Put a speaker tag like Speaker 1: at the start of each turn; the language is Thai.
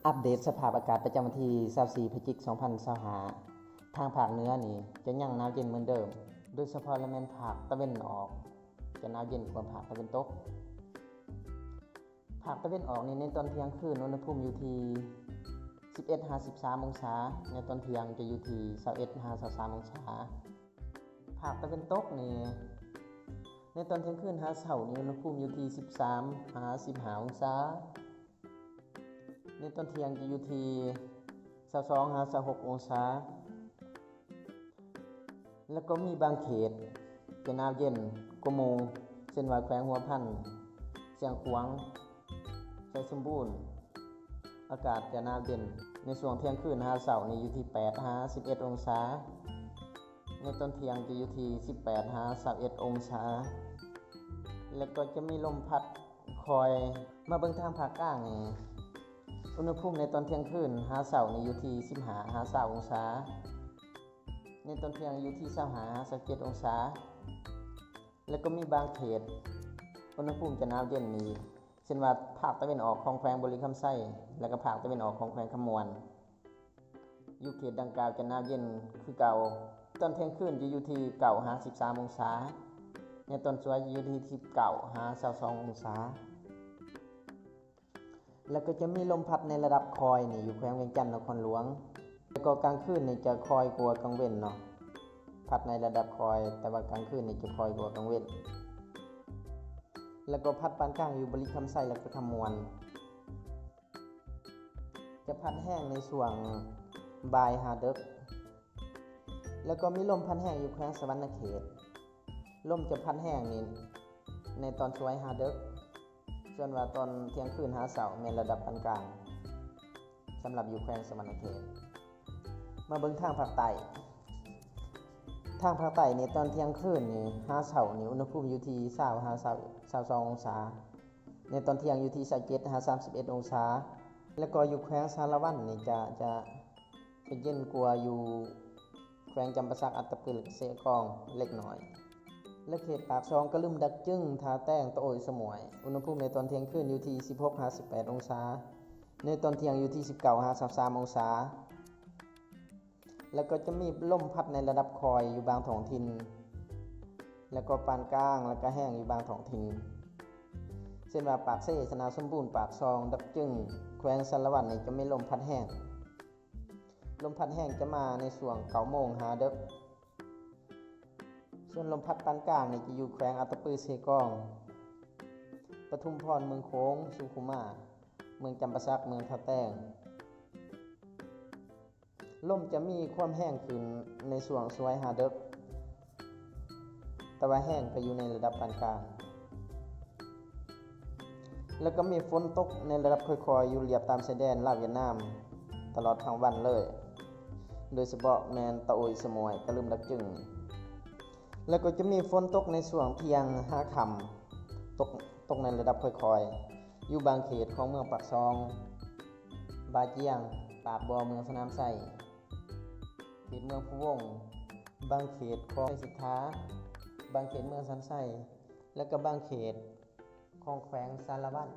Speaker 1: อัปเดตสภาพอากาศประจำวันที่24พฤศจิกายน2025ทางภาคเหนือนี่จะยังหนาวเย็นเหมือนเดิมโดยเฉพาะละแม่นภาคตะวันออกจะหนาวเย็นกว่าภาคตะวันตกภาคตะวันออกนี่ในตอนเที่ยงคืนอุณหภูมิอยู่ที่ 11-13 องศาในตอนเที่ยงจะอยู่ที่ 21-23 องศาภาคตะวันตกนี่ในตอนเที่ยงคืนหาเช้านี่อุณหภูมิอยู่ที่ 13-15 องศาในตอนเที่ยงจะอยู่ที่ 22-26 องศาแล้วก็มีบางเขตจะหนาวเย็นกว่าหมู่เช่นว่าแขวงหัวพันเสียงขวางไชยสมบูรณ์อากาศจะหนาวเย็นในช่วงเที่ยงคืนหาเช้านี่อยู่ที่ 8-11 องศาในตอนเที่ยงจะอยู่ที่ 18-21 องศาแล้วก็จะมีลมพัดคอยมาเบิ่งทางภาคกลางนี่อุณหภูมิในตอนเที่ยงคืนหาเช้านี่อยู่ที่ 15-20 องศาในตอนเที่ยงอยู่ที่ 25-27 องศาแล้วก็มีบางเขตอุณหภูมิจะหนาวเย็นนี่เช่นว่าภาคตะวันออกของแขวงบริคำไส้และก็ภาคตะวันออกของแขวงขมวนอยู่เขตดังกล่าวจะหนาวเย็นคือเก่าตอนเที่ยงคืนจะอยู่ที่ 9-13 องศาในตอนสวยอยู่ที่ 19-22 องศาแล้วก็จะมีลมพัดในระดับคอยนี่อยู่แขวงเวียงจันทน์นครหลวงแล้วก็กลางคืนนี่จะคอยกว่ากลางเว้นเนาะพัดในระดับคอยแต่ว่ากลางคืนนี่จะคอยกว่ากลางเว้นแล้วก็พัดปานกลางอยู่บริคำไส้และก็ขมวนจะพัดแห้งในช่วงบ่ายหาดึกแล้วก็มีลมพัดแห้งอยู่แขวงสะหวรรณเขตลมจะพัดแห้งนี่ในตอนสวยหาดึกส่วนว่าตอนเที่ยงคืนหาเช้าในระดับปานกลางสำหรับอยู่แขวงสะหวรรณเขตมาเบิ่งทางภาคใต้นี่ตอนเที่ยงคืนนี่หาเช้านี่อุณหภูมิอยู่ที่20-22 องศาในตอนเที่ยงอยู่ที่27-31 องศาแล้วก็อยู่แขวงสารวัตรนี่จะเย็นกว่าอยู่แขวงจำปาสักอัตตปือเสกองเล็กน้อยและเขตปากซองกระลึมดักจึ้งทาแต้งตะโอยสมวยอุณหภูมิในตอนเที่ยงคืนอยู่ที่ 16-18 องศาในตอนเที่ยงอยู่ที่ 19-23 องศาแล้วก็จะมีลมพัดในระดับคอยอยู่บางท้องถิ่นแล้วก็ปานกลางแล้วก็แห้งอยู่บางท้องถิ่นเช่นว่าปากเซ่สนาสมบูรณ์ปากซองดักจึ้งแขวงสารวัตรนี่จะมีลมพัดแห้งจะมาในช่วง 9 โมงหาดึกส่วนลมพัดปานกลางนี่จะอยู่แขวงอัตตปือเสกองปทุมพรเมืองโค้งสุขุมาเมืองจำปาสักเมืองท่าแต้งลมจะมีความแห้งขึ้นในช่วงสวยหาดึกแต่ว่าแห้งก็อยู่ในระดับปานกลางแล้วก็มีฝนตกในระดับค่อยๆอยู่เรียบตามชายแดนลาวเวียดนามตลอดทั้งวันเลยโดยเฉพาะแมนตะโอยสมวยกระลึมดักจึงแล้วก็จะมีฝนตกในช่วงเที่ยงหาค่ำตกในระดับค่อยๆอยู่บางเขตของเมืองปากซองบาเจียงปากบ่อเมืองสนามไส้เขตเมืองพุวงบางเขตของไชยสิทธาบางเขตเมืองสันไส้และก็บางเขตของแขวงสารวัตร